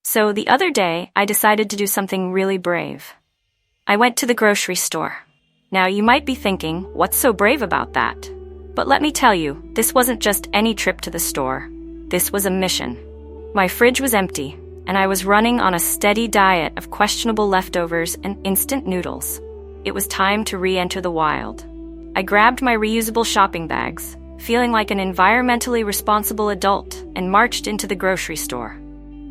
So the other day, I decided to do something really brave. I went to the grocery store. Now you might be thinking, what's so brave about that? But let me tell you, this wasn't just any trip to the store. This was a mission. My fridge was empty, and I was running on a steady diet of questionable leftovers and instant noodles. It was time to re-enter the wild. I grabbed my reusable shopping bags, feeling like an environmentally responsible adult, and marched into the grocery store.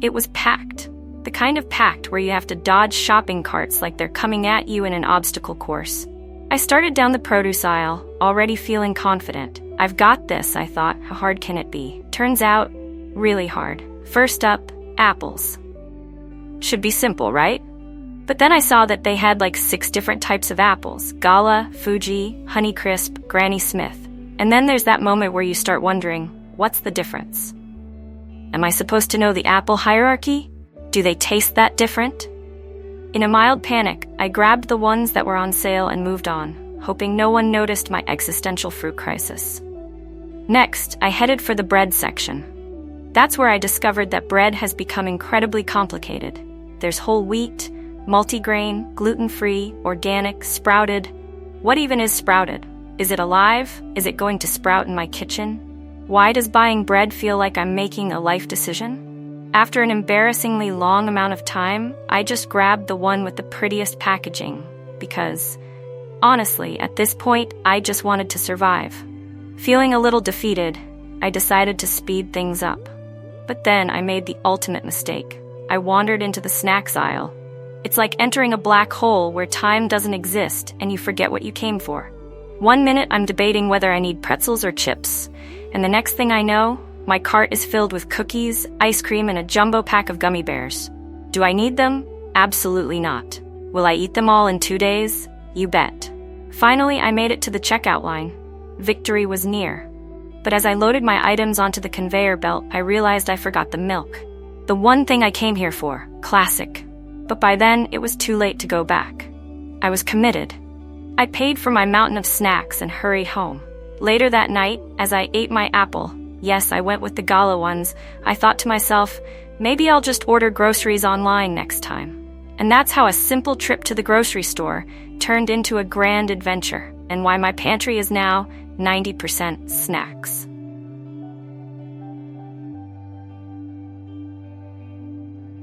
It was packed. The kind of packed where you have to dodge shopping carts like they're coming at you in an obstacle course. I started down the produce aisle, already feeling confident. I've got this, I thought. How hard can it be? Turns out, really hard. First up, apples. Should be simple, right? But then I saw that they had like 6 different types of apples. Gala, Fuji, Honeycrisp, Granny Smith. And then there's that moment where you start wondering, what's the difference? Am I supposed to know the apple hierarchy? Do they taste that different? In a mild panic, I grabbed the ones that were on sale and moved on, hoping no one noticed my existential fruit crisis. Next, I headed for the bread section. That's where I discovered that bread has become incredibly complicated. There's whole wheat, multigrain, gluten-free, organic, sprouted. What even is sprouted? Is it alive? Is it going to sprout in my kitchen? Why does buying bread feel like I'm making a life decision? After an embarrassingly long amount of time, I just grabbed the one with the prettiest packaging because, honestly, at this point, I just wanted to survive. Feeling a little defeated, I decided to speed things up. But then I made the ultimate mistake. I wandered into the snacks aisle. It's like entering a black hole where time doesn't exist and you forget what you came for. 1 minute I'm debating whether I need pretzels or chips, and the next thing I know, my cart is filled with cookies, ice cream, and a jumbo pack of gummy bears. Do I need them? Absolutely not. Will I eat them all in 2 days? You bet. Finally, I made it to the checkout line. Victory was near. But as I loaded my items onto the conveyor belt, I realized I forgot the milk. The one thing I came here for. Classic. But by then, it was too late to go back. I was committed. I paid for my mountain of snacks and hurried home. Later that night, as I ate my apple, yes, I went with the gala ones, I thought to myself, maybe I'll just order groceries online next time. And that's how a simple trip to the grocery store turned into a grand adventure, and why my pantry is now 90% snacks.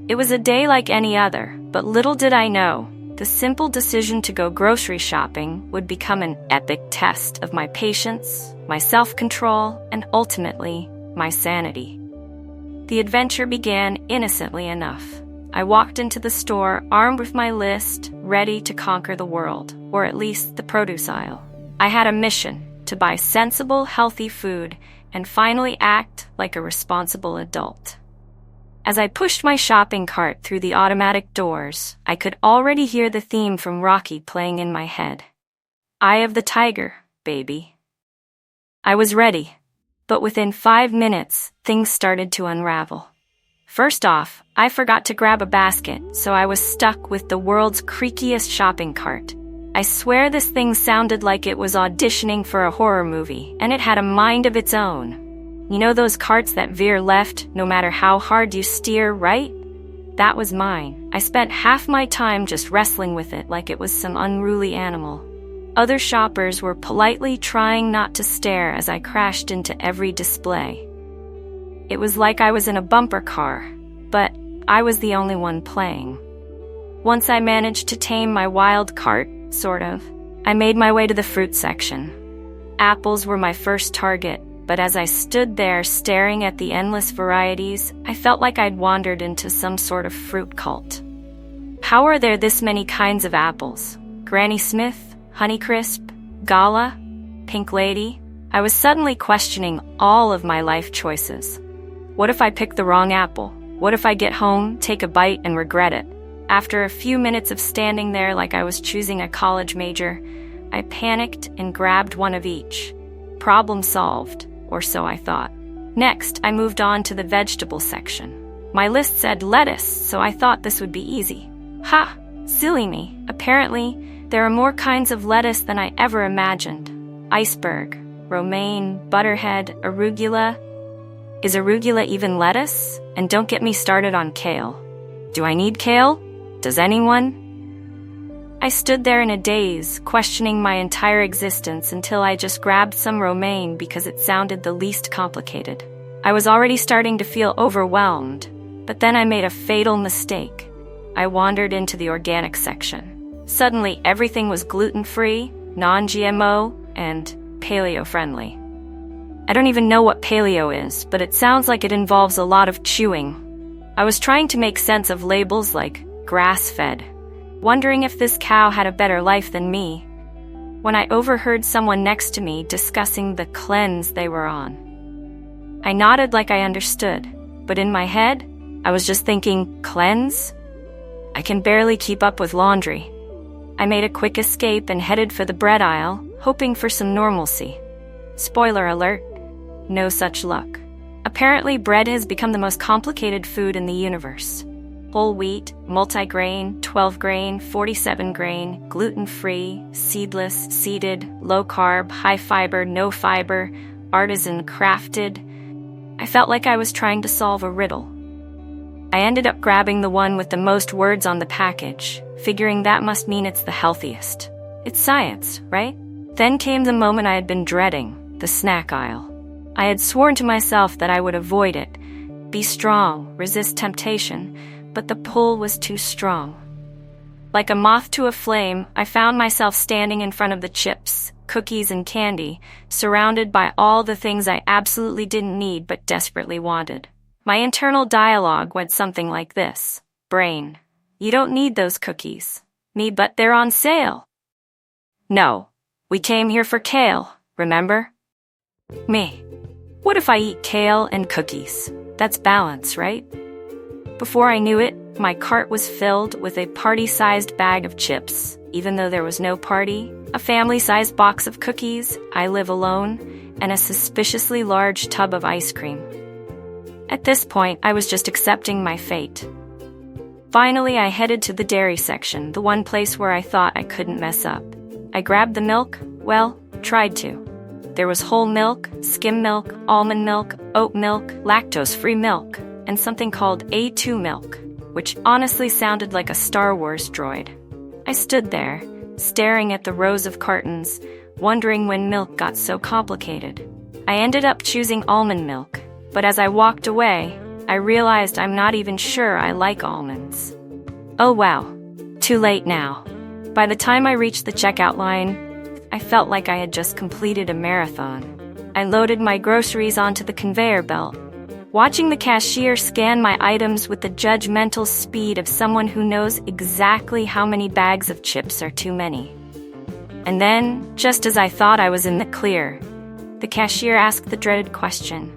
It was a day like any other, but little did I know, the simple decision to go grocery shopping would become an epic test of my patience, my self-control, and ultimately, my sanity. The adventure began innocently enough. I walked into the store armed with my list, ready to conquer the world, or at least the produce aisle. I had a mission: to buy sensible, healthy food and finally act like a responsible adult. As I pushed my shopping cart through the automatic doors, I could already hear the theme from Rocky playing in my head. Eye of the tiger, baby. I was ready, but within 5 minutes, things started to unravel. First off, I forgot to grab a basket, so I was stuck with the world's creakiest shopping cart. I swear this thing sounded like it was auditioning for a horror movie, and it had a mind of its own. You know those carts that veer left no matter how hard you steer right? That was mine. I spent half my time just wrestling with it like it was some unruly animal. Other shoppers were politely trying not to stare as I crashed into every display. It was like I was in a bumper car, but I was the only one playing. Once I managed to tame my wild cart, sort of, I made my way to the fruit section. Apples were my first target, but as I stood there staring at the endless varieties, I felt like I'd wandered into some sort of fruit cult. How are there this many kinds of apples? Granny Smith, Honeycrisp, Gala, Pink Lady? I was suddenly questioning all of my life choices. What if I pick the wrong apple? What if I get home, take a bite, and regret it? After a few minutes of standing there like I was choosing a college major, I panicked and grabbed one of each. Problem solved. Or so I thought. Next, I moved on to the vegetable section. My list said lettuce, so I thought this would be easy. Ha! Silly me. Apparently, there are more kinds of lettuce than I ever imagined. Iceberg, romaine, butterhead, arugula. Is arugula even lettuce? And don't get me started on kale. Do I need kale? Does anyone? I stood there in a daze, questioning my entire existence until I just grabbed some romaine because it sounded the least complicated. I was already starting to feel overwhelmed, but then I made a fatal mistake. I wandered into the organic section. Suddenly, everything was gluten-free, non-GMO, and paleo-friendly. I don't even know what paleo is, but it sounds like it involves a lot of chewing. I was trying to make sense of labels like grass-fed, wondering if this cow had a better life than me, when I overheard someone next to me discussing the cleanse they were on. I nodded like I understood, but in my head, I was just thinking, cleanse? I can barely keep up with laundry. I made a quick escape and headed for the bread aisle, hoping for some normalcy. Spoiler alert, no such luck. Apparently, bread has become the most complicated food in the universe. Whole wheat, multigrain, 12-grain, 47-grain, gluten-free, seedless, seeded, low-carb, high-fiber, no-fiber, artisan, crafted. I felt like I was trying to solve a riddle. I ended up grabbing the one with the most words on the package, figuring that must mean it's the healthiest. It's science, right? Then came the moment I had been dreading, the snack aisle. I had sworn to myself that I would avoid it, be strong, resist temptation, but the pull was too strong. Like a moth to a flame, I found myself standing in front of the chips, cookies, and candy, surrounded by all the things I absolutely didn't need but desperately wanted. My internal dialogue went something like this. Brain, you don't need those cookies. Me, but they're on sale. No, we came here for kale, remember? Me, what if I eat kale and cookies? That's balance, right? Before I knew it, my cart was filled with a party-sized bag of chips, even though there was no party, a family-sized box of cookies, I live alone, and a suspiciously large tub of ice cream. At this point, I was just accepting my fate. Finally, I headed to the dairy section, the one place where I thought I couldn't mess up. I grabbed the milk, well, tried to. There was whole milk, skim milk, almond milk, oat milk, lactose-free milk, and something called A2 milk, which honestly sounded like a Star Wars droid. I stood there, staring at the rows of cartons, wondering when milk got so complicated. I ended up choosing almond milk, but as I walked away, I realized I'm not even sure I like almonds. Oh wow, too late now. By the time I reached the checkout line, I felt like I had just completed a marathon. I loaded my groceries onto the conveyor belt, watching the cashier scan my items with the judgmental speed of someone who knows exactly how many bags of chips are too many. And then, just as I thought I was in the clear, the cashier asked the dreaded question,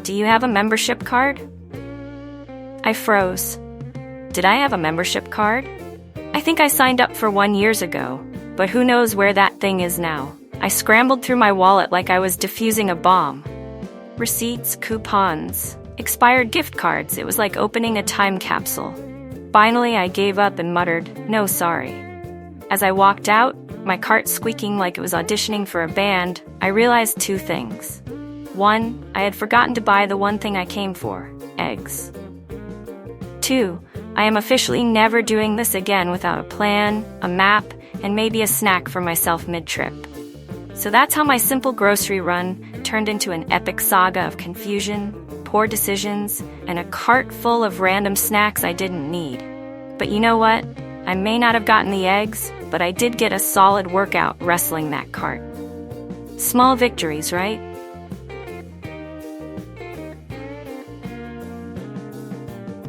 "Do you have a membership card?" I froze. Did I have a membership card? I think I signed up for one years ago, but who knows where that thing is now. I scrambled through my wallet like I was defusing a bomb. Receipts, coupons, expired gift cards. It was like opening a time capsule. Finally, I gave up and muttered, "No, sorry." As I walked out, my cart squeaking like it was auditioning for a band, I realized two things. One, I had forgotten to buy the one thing I came for, eggs. Two, I am officially never doing this again without a plan, a map, and maybe a snack for myself mid-trip. So that's how my simple grocery run turned into an epic saga of confusion, poor decisions, and a cart full of random snacks I didn't need. But you know what? I may not have gotten the eggs, but I did get a solid workout wrestling that cart. Small victories, right?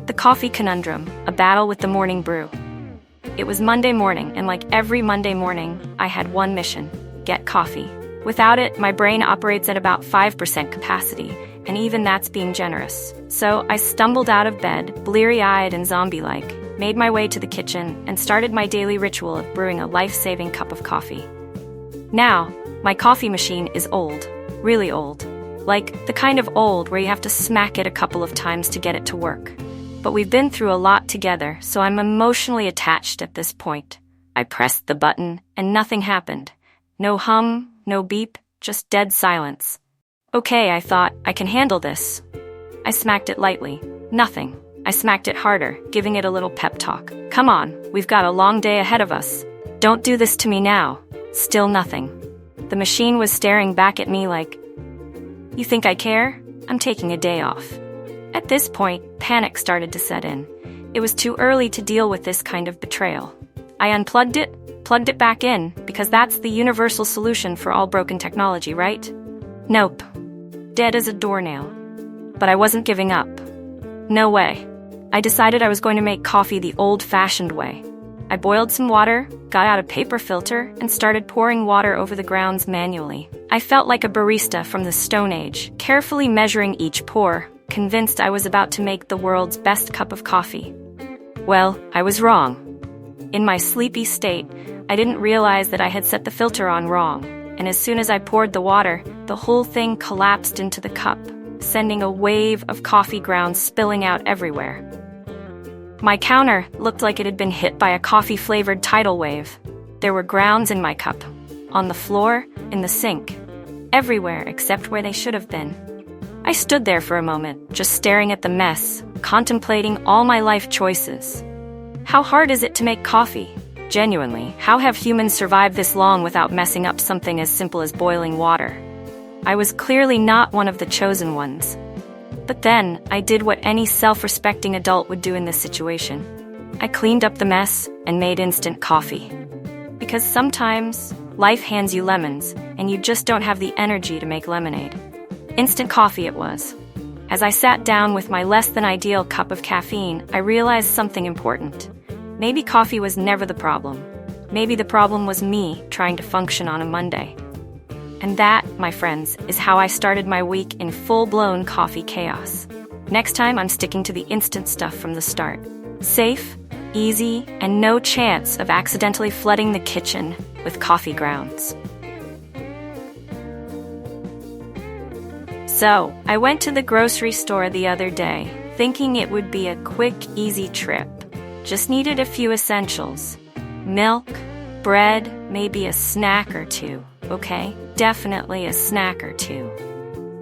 The coffee conundrum, a battle with the morning brew. It was Monday morning, and like every Monday morning, I had one mission: get coffee. Without it, my brain operates at about 5% capacity, and even that's being generous. So I stumbled out of bed, bleary-eyed and zombie-like, made my way to the kitchen, and started my daily ritual of brewing a life-saving cup of coffee. Now, my coffee machine is old, really old. Like the kind of old where you have to smack it a couple of times to get it to work. But we've been through a lot together, so I'm emotionally attached at this point. I pressed the button, and nothing happened. No hum, no beep, just dead silence. Okay, I thought, I can handle this. I smacked it lightly. Nothing. I smacked it harder, giving it a little pep talk. Come on, we've got a long day ahead of us. Don't do this to me now. Still nothing. The machine was staring back at me like, you think I care? I'm taking a day off. At this point, panic started to set in. It was too early to deal with this kind of betrayal. I unplugged it, plugged it back in, because that's the universal solution for all broken technology, right? Nope. Dead as a doornail. But I wasn't giving up. No way. I decided I was going to make coffee the old-fashioned way. I boiled some water, got out a paper filter, and started pouring water over the grounds manually. I felt like a barista from the Stone Age, carefully measuring each pour, convinced I was about to make the world's best cup of coffee. Well, I was wrong. In my sleepy state, I didn't realize that I had set the filter on wrong, and as soon as I poured the water, the whole thing collapsed into the cup, sending a wave of coffee grounds spilling out everywhere. My counter looked like it had been hit by a coffee-flavored tidal wave. There were grounds in my cup, on the floor, in the sink, everywhere except where they should have been. I stood there for a moment, just staring at the mess, contemplating all my life choices. How hard is it to make coffee? Genuinely, how have humans survived this long without messing up something as simple as boiling water? I was clearly not one of the chosen ones. But then, I did what any self-respecting adult would do in this situation. I cleaned up the mess and made instant coffee. Because sometimes, life hands you lemons, and you just don't have the energy to make lemonade. Instant coffee it was. As I sat down with my less-than-ideal cup of caffeine, I realized something important. Maybe coffee was never the problem. Maybe the problem was me trying to function on a Monday. And that, my friends, is how I started my week in full-blown coffee chaos. Next time, I'm sticking to the instant stuff from the start. Safe, easy, and no chance of accidentally flooding the kitchen with coffee grounds. So, I went to the grocery store the other day, thinking it would be a quick, easy trip. Just needed a few essentials. Milk, bread, maybe a snack or two. Okay, definitely a snack or two.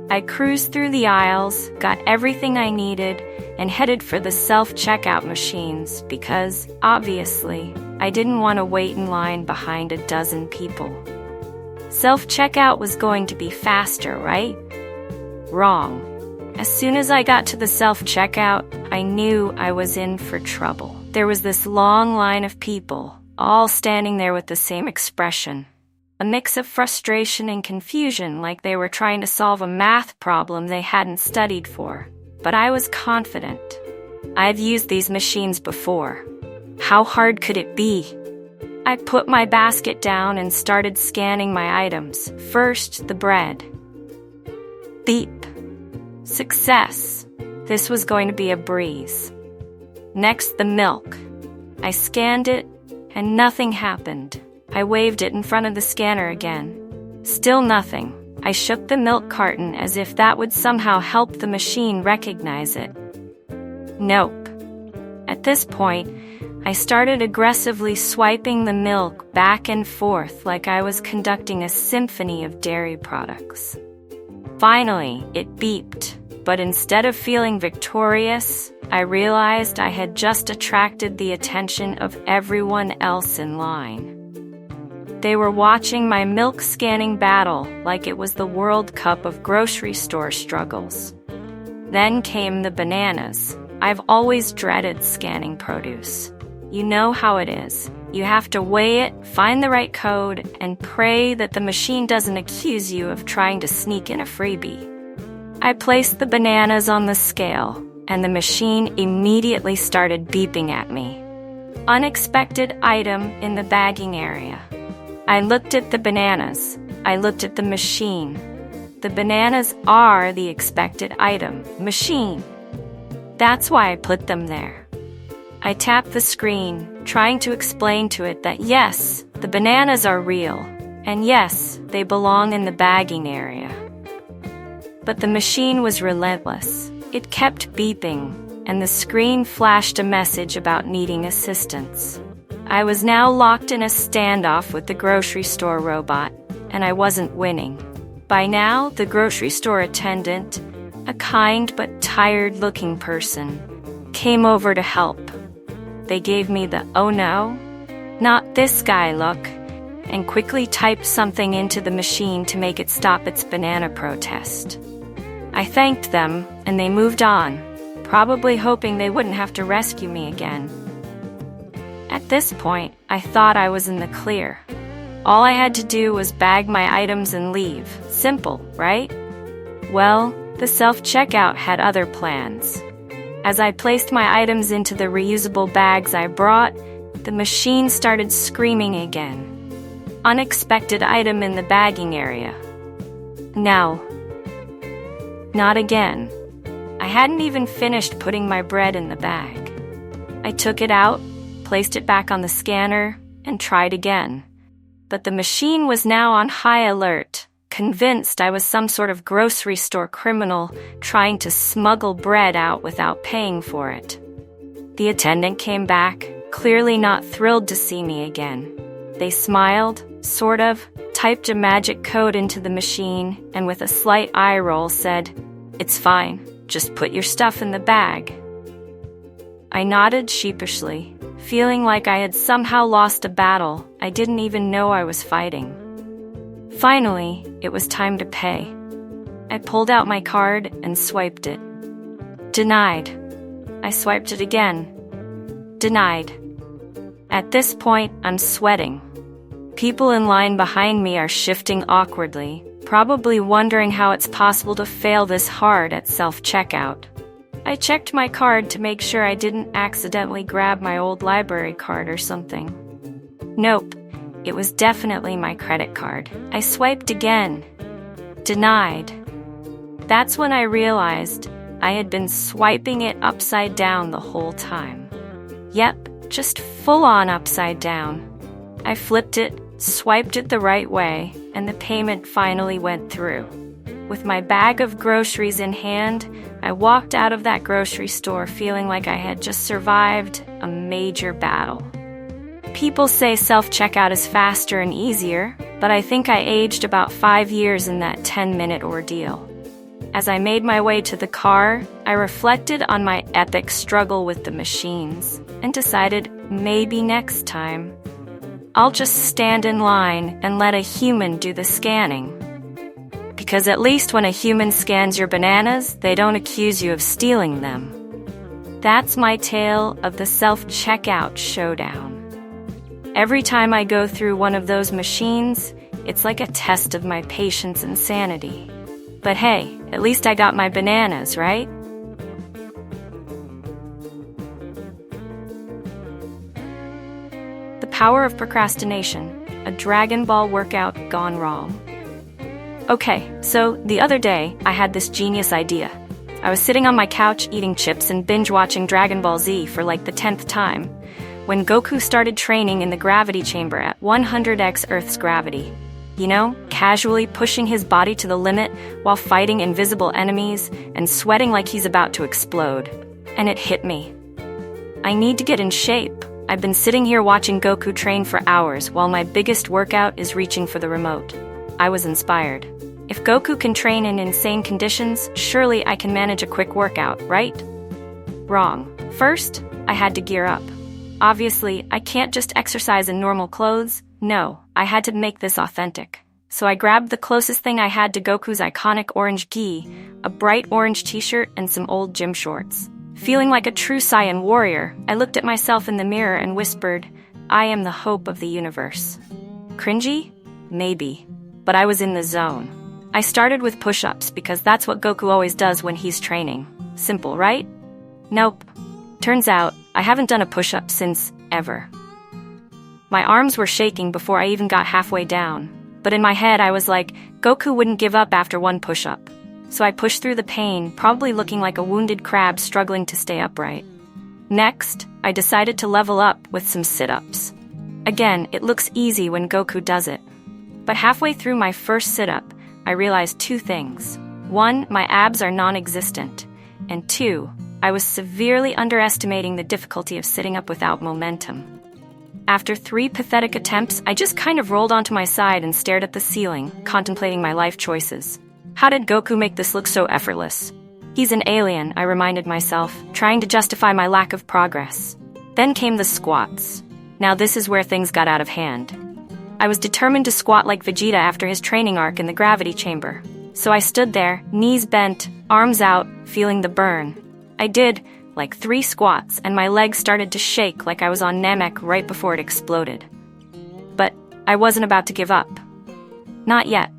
I cruised through the aisles, got everything I needed, and headed for the self-checkout machines because, obviously, I didn't want to wait in line behind a dozen people. Self-checkout was going to be faster, right? Wrong. As soon as I got to the self-checkout, I knew I was in for trouble. There was this long line of people, all standing there with the same expression. A mix of frustration and confusion, like they were trying to solve a math problem they hadn't studied for. But I was confident. I've used these machines before. How hard could it be? I put my basket down and started scanning my items. First, the bread. Beep. Success. This was going to be a breeze. Next, the milk. I scanned it, and nothing happened. I waved it in front of the scanner again. Still nothing. I shook the milk carton as if that would somehow help the machine recognize it. Nope. At this point, I started aggressively swiping the milk back and forth like I was conducting a symphony of dairy products. Finally, it beeped, but instead of feeling victorious, I realized I had just attracted the attention of everyone else in line. They were watching my milk scanning battle like it was the World Cup of grocery store struggles. Then came the bananas. I've always dreaded scanning produce. You know how it is. You have to weigh it, find the right code, and pray that the machine doesn't accuse you of trying to sneak in a freebie. I placed the bananas on the scale, and the machine immediately started beeping at me. Unexpected item in the bagging area. I looked at the bananas. I looked at the machine. The bananas are the expected item. Machine. That's why I put them there. I tapped the screen, trying to explain to it that yes, the bananas are real, and yes, they belong in the bagging area. But the machine was relentless. It kept beeping, and the screen flashed a message about needing assistance. I was now locked in a standoff with the grocery store robot, and I wasn't winning. By now, the grocery store attendant, a kind but tired-looking person, came over to help. They gave me the "oh no, not this guy" look, and quickly typed something into the machine to make it stop its banana protest. I thanked them, and they moved on, probably hoping they wouldn't have to rescue me again. At this point, I thought I was in the clear. All I had to do was bag my items and leave. Simple, right? Well, the self-checkout had other plans. As I placed my items into the reusable bags I brought, the machine started screaming again. Unexpected item in the bagging area. No. Not again. I hadn't even finished putting my bread in the bag. I took it out, placed it back on the scanner, and tried again. But the machine was now on high alert, convinced I was some sort of grocery store criminal trying to smuggle bread out without paying for it. The attendant came back, clearly not thrilled to see me again. They smiled, sort of, typed a magic code into the machine, and with a slight eye roll said, "It's fine, just put your stuff in the bag." I nodded sheepishly, feeling like I had somehow lost a battle I didn't even know I was fighting. Finally, it was time to pay. I pulled out my card and swiped it. Denied. I swiped it again. Denied. At this point, I'm sweating. People in line behind me are shifting awkwardly, probably wondering how it's possible to fail this hard at self-checkout. I checked my card to make sure I didn't accidentally grab my old library card or something. Nope, it was definitely my credit card. I swiped again. Denied. That's when I realized I had been swiping it upside down the whole time. Yep, just full-on upside down. I flipped it, swiped it the right way, and the payment finally went through. With my bag of groceries in hand, I walked out of that grocery store feeling like I had just survived a major battle. People say self-checkout is faster and easier, but I think I aged about 5 years in that 10-minute ordeal. As I made my way to the car, I reflected on my epic struggle with the machines and decided maybe next time I'll just stand in line and let a human do the scanning. Because at least when a human scans your bananas, they don't accuse you of stealing them. That's my tale of the self-checkout showdown. Every time I go through one of those machines, it's like a test of my patience and sanity. But hey, at least I got my bananas, right? The power of procrastination, a Dragon Ball workout gone wrong. Okay, so the other day, I had this genius idea. I was sitting on my couch eating chips and binge-watching Dragon Ball Z for like the 10th time, when Goku started training in the gravity chamber at 100x Earth's gravity. You know, casually pushing his body to the limit while fighting invisible enemies and sweating like he's about to explode. And it hit me. I need to get in shape. I've been sitting here watching Goku train for hours while my biggest workout is reaching for the remote. I was inspired. If Goku can train in insane conditions, surely I can manage a quick workout, right? Wrong. First, I had to gear up. Obviously, I can't just exercise in normal clothes. No, I had to make this authentic. So I grabbed the closest thing I had to Goku's iconic orange gi, a bright orange t-shirt and some old gym shorts. Feeling like a true Saiyan warrior, I looked at myself in the mirror and whispered, "I am the hope of the universe." Cringy? Maybe. But I was in the zone. I started with push-ups because that's what Goku always does when he's training. Simple, right? Nope. Turns out, I haven't done a push-up since ever. My arms were shaking before I even got halfway down, but in my head I was like, Goku wouldn't give up after one push-up. So I pushed through the pain, probably looking like a wounded crab struggling to stay upright. Next, I decided to level up with some sit-ups. Again, it looks easy when Goku does it. But halfway through my first sit-up, I realized two things. One, my abs are non-existent. And two, I was severely underestimating the difficulty of sitting up without momentum. After 3 pathetic attempts, I just kind of rolled onto my side and stared at the ceiling, contemplating my life choices. How did Goku make this look so effortless? He's an alien, I reminded myself, trying to justify my lack of progress. Then came the squats. Now this is where things got out of hand. I was determined to squat like Vegeta after his training arc in the gravity chamber. So I stood there, knees bent, arms out, feeling the burn. I did, like 3 squats, and my legs started to shake like I was on Namek right before it exploded. But I wasn't about to give up. Not yet.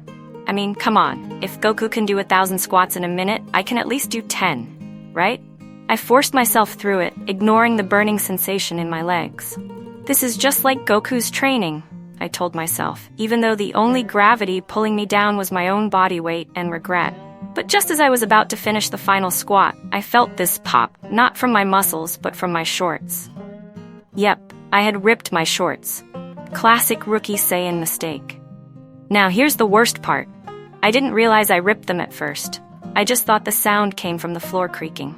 I mean, come on, if Goku can do 1,000 squats in a minute, I can at least do 10, right? I forced myself through it, ignoring the burning sensation in my legs. This is just like Goku's training, I told myself, even though the only gravity pulling me down was my own body weight and regret. But just as I was about to finish the final squat, I felt this pop, not from my muscles, but from my shorts. Yep, I had ripped my shorts. Classic rookie Saiyan mistake. Now here's the worst part. I didn't realize I ripped them at first. I just thought the sound came from the floor creaking.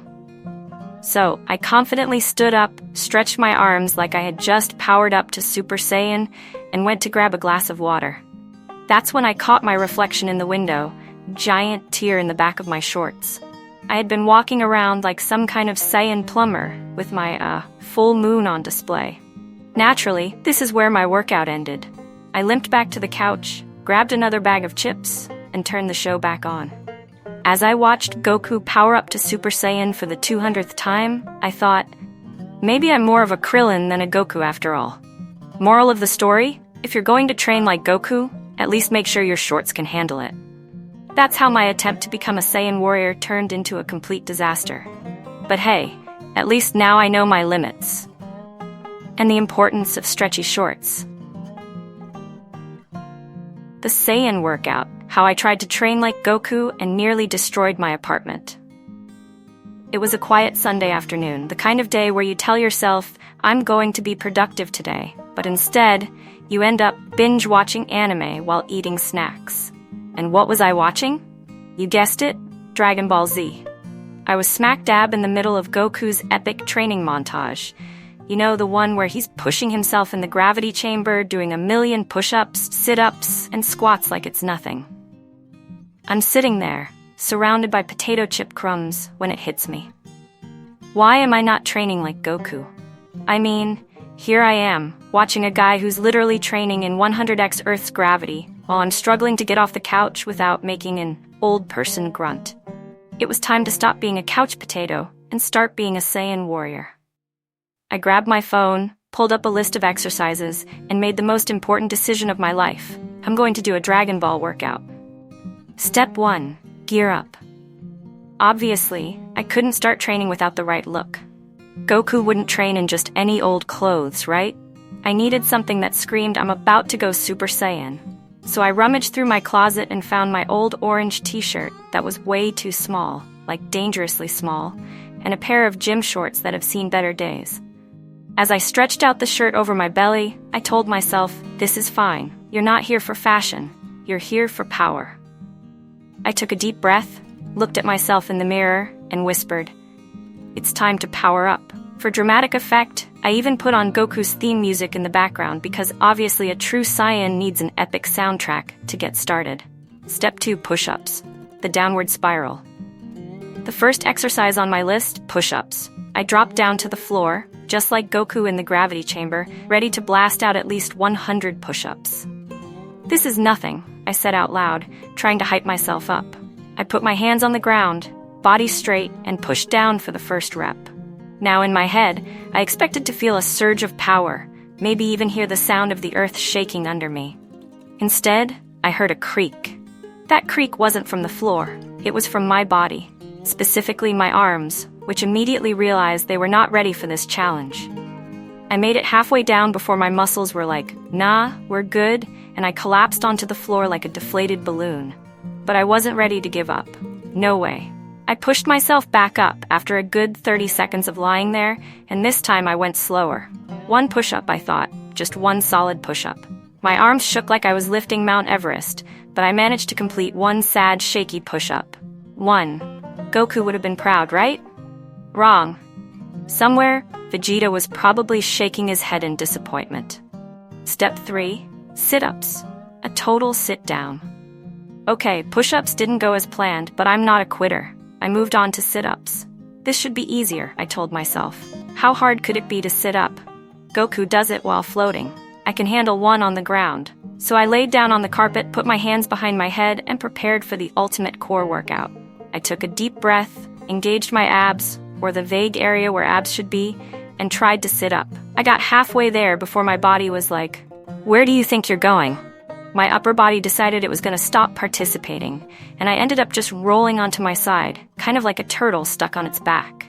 So, I confidently stood up, stretched my arms like I had just powered up to Super Saiyan, and went to grab a glass of water. That's when I caught my reflection in the window, giant tear in the back of my shorts. I had been walking around like some kind of Saiyan plumber, with my, full moon on display. Naturally, this is where my workout ended. I limped back to the couch, grabbed another bag of chips, and turned the show back on. As I watched Goku power up to Super Saiyan for the 200th time, I thought, maybe I'm more of a Krillin than a Goku after all. Moral of the story? If you're going to train like Goku, at least make sure your shorts can handle it. That's how my attempt to become a Saiyan warrior turned into a complete disaster. But hey, at least now I know my limits. And the importance of stretchy shorts. The Saiyan workout, how I tried to train like Goku and nearly destroyed my apartment. It was a quiet Sunday afternoon, the kind of day where you tell yourself, I'm going to be productive today, but instead, you end up binge-watching anime while eating snacks. And what was I watching? You guessed it, Dragon Ball Z. I was smack dab in the middle of Goku's epic training montage. You know, the one where he's pushing himself in the gravity chamber, doing 1,000,000 push-ups, sit-ups, and squats like it's nothing. I'm sitting there, surrounded by potato chip crumbs, when it hits me. Why am I not training like Goku? I mean, here I am, watching a guy who's literally training in 100x Earth's gravity, while I'm struggling to get off the couch without making an old person grunt. It was time to stop being a couch potato and start being a Saiyan warrior. I grabbed my phone, pulled up a list of exercises, and made the most important decision of my life. I'm going to do a Dragon Ball workout. Step 1. Gear up. Obviously, I couldn't start training without the right look. Goku wouldn't train in just any old clothes, right? I needed something that screamed I'm about to go Super Saiyan. So I rummaged through my closet and found my old orange t-shirt that was way too small, like dangerously small, and a pair of gym shorts that have seen better days. As I stretched out the shirt over my belly, I told myself, this is fine. You're not here for fashion. You're here for power. I took a deep breath, looked at myself in the mirror, and whispered, it's time to power up. For dramatic effect, I even put on Goku's theme music in the background because obviously a true Saiyan needs an epic soundtrack to get started. Step 2, push-ups. The downward spiral. The first exercise on my list, push-ups. I dropped down to the floor, just like Goku in the gravity chamber, ready to blast out at least 100 push-ups. This is nothing, I said out loud, trying to hype myself up. I put my hands on the ground, body straight, and pushed down for the first rep. Now in my head, I expected to feel a surge of power, maybe even hear the sound of the earth shaking under me. Instead, I heard a creak. That creak wasn't from the floor, it was from my body, specifically my arms, which immediately realized they were not ready for this challenge. I made it halfway down before my muscles were like, nah, we're good, and I collapsed onto the floor like a deflated balloon. But I wasn't ready to give up. No way. I pushed myself back up after a good 30 seconds of lying there, and this time I went slower. 1 push-up, I thought, just 1 solid push-up. My arms shook like I was lifting Mount Everest, but I managed to complete 1 sad, shaky push-up. 1. Goku would have been proud, right? Wrong. Somewhere, Vegeta was probably shaking his head in disappointment. Step 3. Sit-ups. A total sit-down. Okay, push-ups didn't go as planned, but I'm not a quitter. I moved on to sit-ups. This should be easier, I told myself. How hard could it be to sit up? Goku does it while floating. I can handle one on the ground. So I laid down on the carpet, put my hands behind my head, and prepared for the ultimate core workout. I took a deep breath, engaged my abs, or the vague area where abs should be, and tried to sit up. I got halfway there before my body was like, "Where do you think you're going?" My upper body decided it was going to stop participating, and I ended up just rolling onto my side, kind of like a turtle stuck on its back.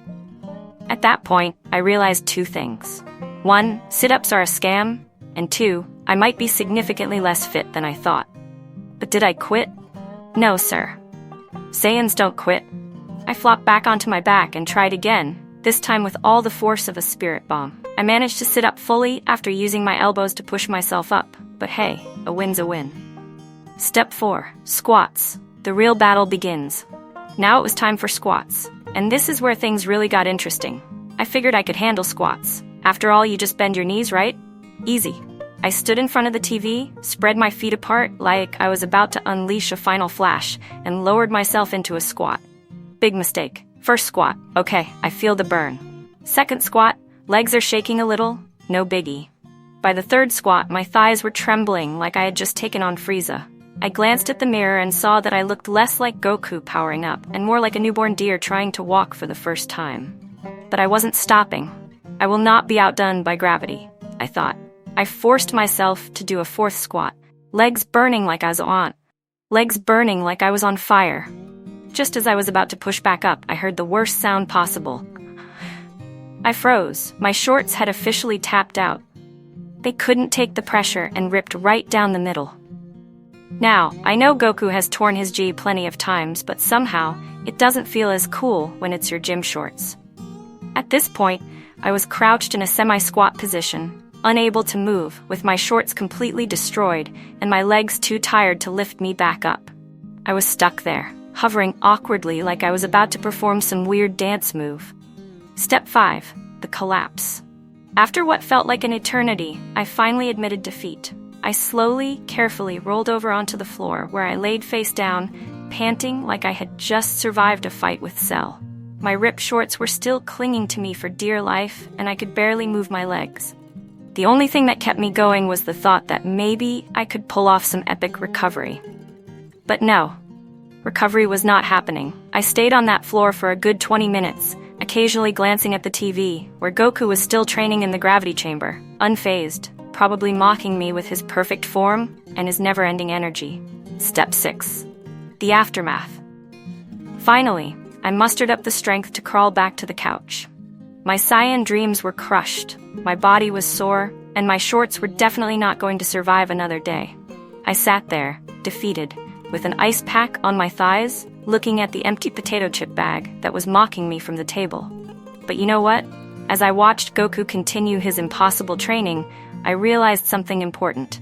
At that point, I realized two things. 1, sit-ups are a scam, and 2, I might be significantly less fit than I thought. But did I quit? No, sir. Saiyans don't quit. I flopped back onto my back and tried again, this time with all the force of a spirit bomb. I managed to sit up fully after using my elbows to push myself up, but hey, a win's a win. Step 4, squats. The real battle begins. Now it was time for squats, and this is where things really got interesting. I figured I could handle squats. After all, you just bend your knees, right? Easy. I stood in front of the TV, spread my feet apart like I was about to unleash a final flash, and lowered myself into a squat. Big mistake. First squat. Okay, I feel the burn. Second squat. Legs are shaking a little. No biggie. By the third squat, my thighs were trembling like I had just taken on Frieza. I glanced at the mirror and saw that I looked less like Goku powering up and more like a newborn deer trying to walk for the first time. But I wasn't stopping. I will not be outdone by gravity, I thought. I forced myself to do a fourth squat, legs burning like I was on fire. Just as I was about to push back up, I heard the worst sound possible. I froze. My shorts had officially tapped out. They couldn't take the pressure and ripped right down the middle. Now, I know Goku has torn his gi plenty of times, but somehow, it doesn't feel as cool when it's your gym shorts. At this point, I was crouched in a semi-squat position, unable to move, with my shorts completely destroyed and my legs too tired to lift me back up. I was stuck there, hovering awkwardly like I was about to perform some weird dance move. Step 5, the collapse. After what felt like an eternity, I finally admitted defeat. I slowly, carefully rolled over onto the floor where I laid face down, panting like I had just survived a fight with Cell. My ripped shorts were still clinging to me for dear life, and I could barely move my legs. The only thing that kept me going was the thought that maybe I could pull off some epic recovery. But no, recovery was not happening. I stayed on that floor for a good 20 minutes, occasionally glancing at the TV, where Goku was still training in the gravity chamber, unfazed, probably mocking me with his perfect form and his never-ending energy. Step 6. The aftermath. Finally, I mustered up the strength to crawl back to the couch. My Saiyan dreams were crushed, my body was sore, and my shorts were definitely not going to survive another day. I sat there, defeated, with an ice pack on my thighs, looking at the empty potato chip bag that was mocking me from the table. But you know what? As I watched Goku continue his impossible training, I realized something important.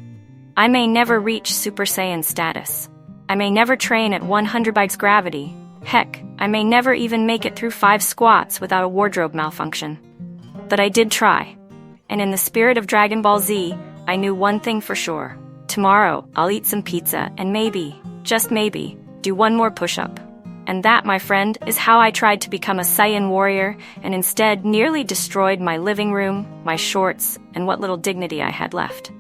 I may never reach Super Saiyan status. I may never train at 100 x gravity. Heck, I may never even make it through 5 squats without a wardrobe malfunction. But I did try. And in the spirit of Dragon Ball Z, I knew one thing for sure. Tomorrow, I'll eat some pizza and maybe, just maybe, do one more push-up. And that, my friend, is how I tried to become a Saiyan warrior and instead nearly destroyed my living room, my shorts, and what little dignity I had left.